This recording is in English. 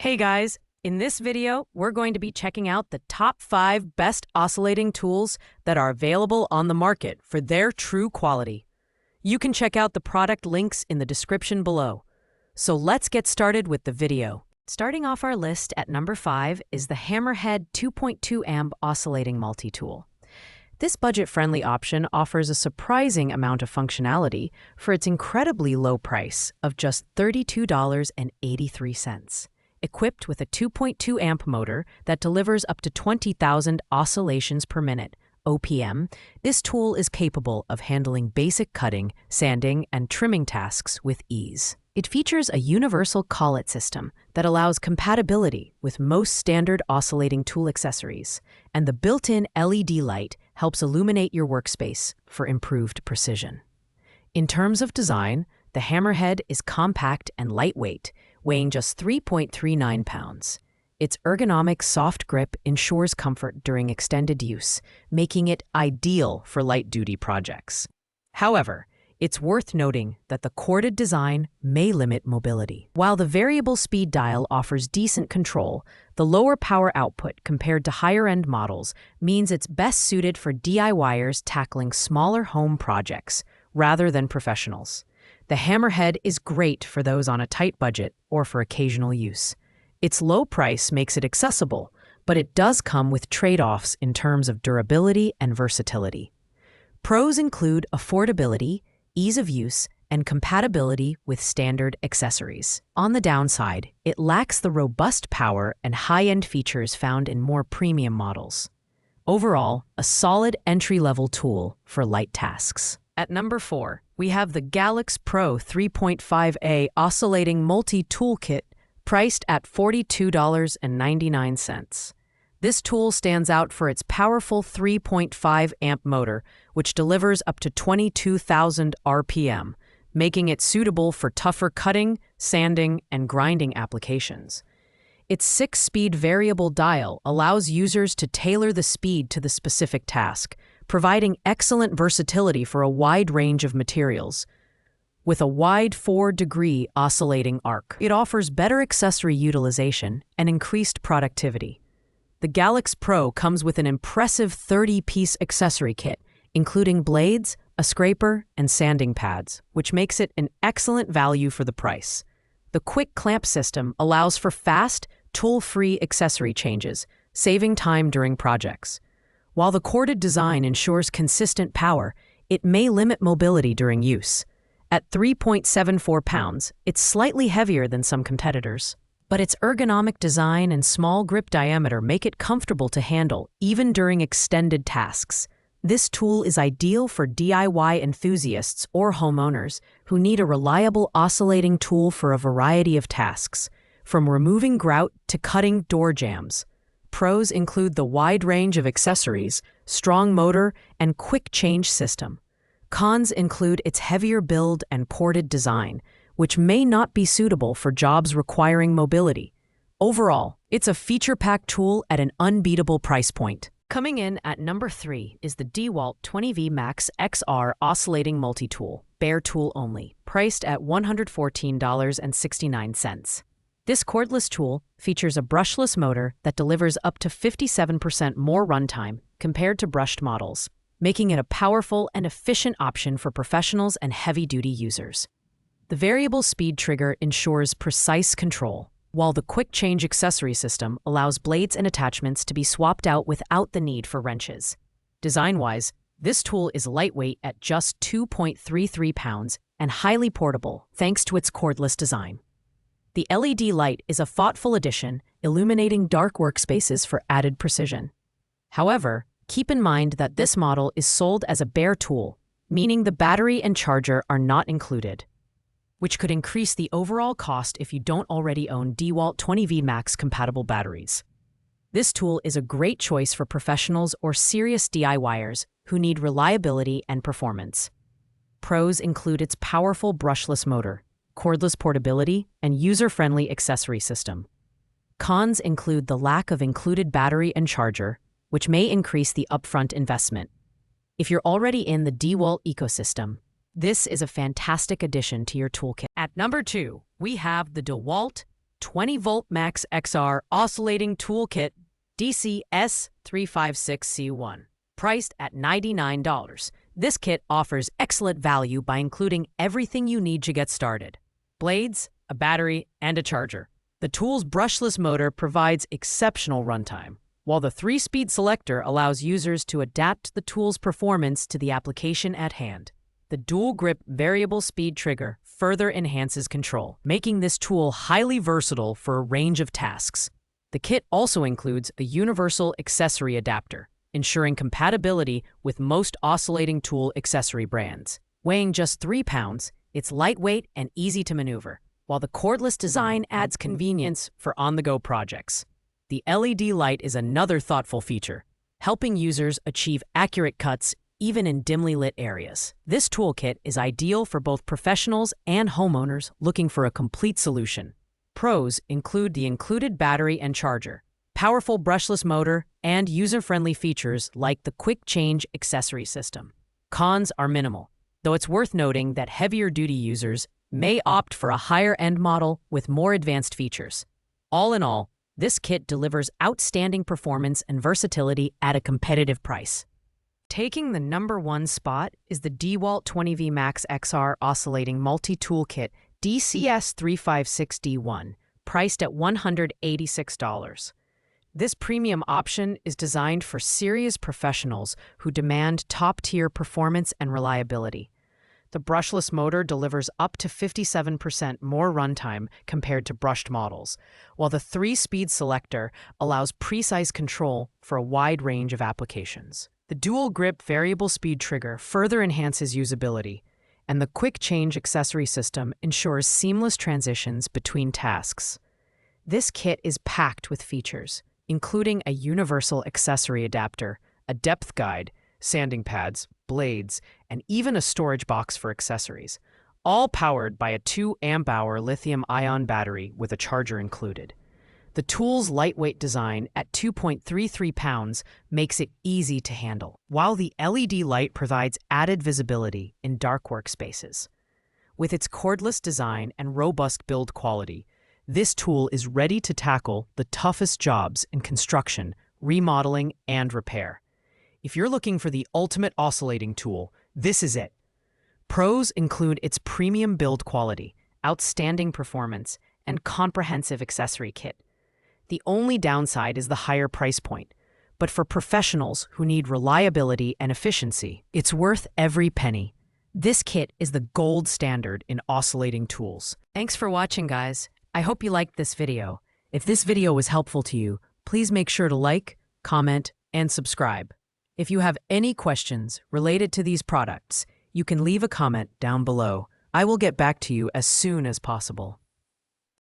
Hey guys, in this video, we're going to be checking out the top 5 best oscillating tools that are available on the market for their true quality. You can check out the product links in the description below. So let's get started with the video. Starting off our list at number 5 is the Hammerhead 2.2 amp oscillating multi-tool. This budget-friendly option offers a surprising amount of functionality for its incredibly low price of just $32.83. Equipped with a 2.2 amp motor that delivers up to 20,000 oscillations per minute, OPM, this tool is capable of handling basic cutting, sanding, and trimming tasks with ease. It features a universal collet system that allows compatibility with most standard oscillating tool accessories, and the built-in LED light helps illuminate your workspace for improved precision. In terms of design, the Hammerhead is compact and lightweight, weighing just 3.39 pounds. Its ergonomic soft grip ensures comfort during extended use, making it ideal for light-duty projects. However, it's worth noting that the corded design may limit mobility. While the variable speed dial offers decent control, the lower power output compared to higher-end models means it's best suited for DIYers tackling smaller home projects rather than professionals. The Hammerhead is great for those on a tight budget or for occasional use. Its low price makes it accessible, but it does come with trade-offs in terms of durability and versatility. Pros include affordability, ease of use, and compatibility with standard accessories. On the downside, it lacks the robust power and high-end features found in more premium models. Overall, a solid entry-level tool for light tasks. At number 4, we have the GALAX PRO 3.5A Oscillating Multi-Tool Kit, priced at $42.99. This tool stands out for its powerful 3.5 amp motor, which delivers up to 22,000 RPM, making it suitable for tougher cutting, sanding, and grinding applications. Its 6-speed variable dial allows users to tailor the speed to the specific task, providing excellent versatility for a wide range of materials. With a wide 4-degree oscillating arc, it offers better accessory utilization and increased productivity. The GALAX PRO comes with an impressive 30-piece accessory kit, including blades, a scraper, and sanding pads, which makes it an excellent value for the price. The quick clamp system allows for fast, tool-free accessory changes, saving time during projects. While the corded design ensures consistent power, it may limit mobility during use. At 3.74 pounds, it's slightly heavier than some competitors. But its ergonomic design and small grip diameter make it comfortable to handle, even during extended tasks. This tool is ideal for DIY enthusiasts or homeowners who need a reliable oscillating tool for a variety of tasks, from removing grout to cutting door jambs. Pros include the wide range of accessories, strong motor, and quick change system. Cons include its heavier build and ported design, which may not be suitable for jobs requiring mobility. Overall, it's a feature-packed tool at an unbeatable price point. Coming in at number 3 is the DEWALT 20V Max XR Oscillating Multi-Tool, bare tool only, priced at $114.69. This cordless tool features a brushless motor that delivers up to 57% more runtime compared to brushed models, making it a powerful and efficient option for professionals and heavy-duty users. The variable speed trigger ensures precise control, while the quick change accessory system allows blades and attachments to be swapped out without the need for wrenches. Design-wise, this tool is lightweight at just 2.33 pounds and highly portable thanks to its cordless design. The LED light is a thoughtful addition, illuminating dark workspaces for added precision. However, keep in mind that this model is sold as a bare tool, meaning the battery and charger are not included, which could increase the overall cost if you don't already own DEWALT 20V Max compatible batteries. This tool is a great choice for professionals or serious DIYers who need reliability and performance. Pros include its powerful brushless motor, cordless portability, and user-friendly accessory system. Cons include the lack of included battery and charger, which may increase the upfront investment. If you're already in the DEWALT ecosystem, this is a fantastic addition to your toolkit. At number 2, we have the DEWALT 20-volt max XR oscillating toolkit DCS356C1. Priced at $99. This kit offers excellent value by including everything you need to get started: blades, a battery, and a charger. The tool's brushless motor provides exceptional runtime, while the 3-speed selector allows users to adapt the tool's performance to the application at hand. The dual-grip variable speed trigger further enhances control, making this tool highly versatile for a range of tasks. The kit also includes a universal accessory adapter, ensuring compatibility with most oscillating tool accessory brands. Weighing just 3 pounds, it's lightweight and easy to maneuver, while the cordless design adds convenience for on-the-go projects. The LED light is another thoughtful feature, helping users achieve accurate cuts even in dimly lit areas. This toolkit is ideal for both professionals and homeowners looking for a complete solution. Pros include the included battery and charger, powerful brushless motor, and user-friendly features like the quick change accessory system. Cons are minimal, though it's worth noting that heavier-duty users may opt for a higher-end model with more advanced features. All in all, this kit delivers outstanding performance and versatility at a competitive price. Taking the #1 spot is the DEWALT 20V Max XR Oscillating Multi-Tool Kit DCS356D1, priced at $186. This premium option is designed for serious professionals who demand top-tier performance and reliability. The brushless motor delivers up to 57% more runtime compared to brushed models, while the 3-speed selector allows precise control for a wide range of applications. The dual-grip variable speed trigger further enhances usability, and the quick change accessory system ensures seamless transitions between tasks. This kit is packed with features, including a universal accessory adapter, a depth guide, sanding pads, blades, and even a storage box for accessories, all powered by a 2-amp-hour lithium-ion battery with a charger included. The tool's lightweight design at 2.33 pounds makes it easy to handle, while the LED light provides added visibility in dark workspaces. With its cordless design and robust build quality, this tool is ready to tackle the toughest jobs in construction, remodeling, and repair. If you're looking for the ultimate oscillating tool, this is it. Pros include its premium build quality, outstanding performance, and comprehensive accessory kit. The only downside is the higher price point, but for professionals who need reliability and efficiency, it's worth every penny. This kit is the gold standard in oscillating tools. Thanks for watching, guys. I hope you liked this video. If this video was helpful to you, please make sure to like, comment, and subscribe. If you have any questions related to these products, you can leave a comment down below. I will get back to you as soon as possible.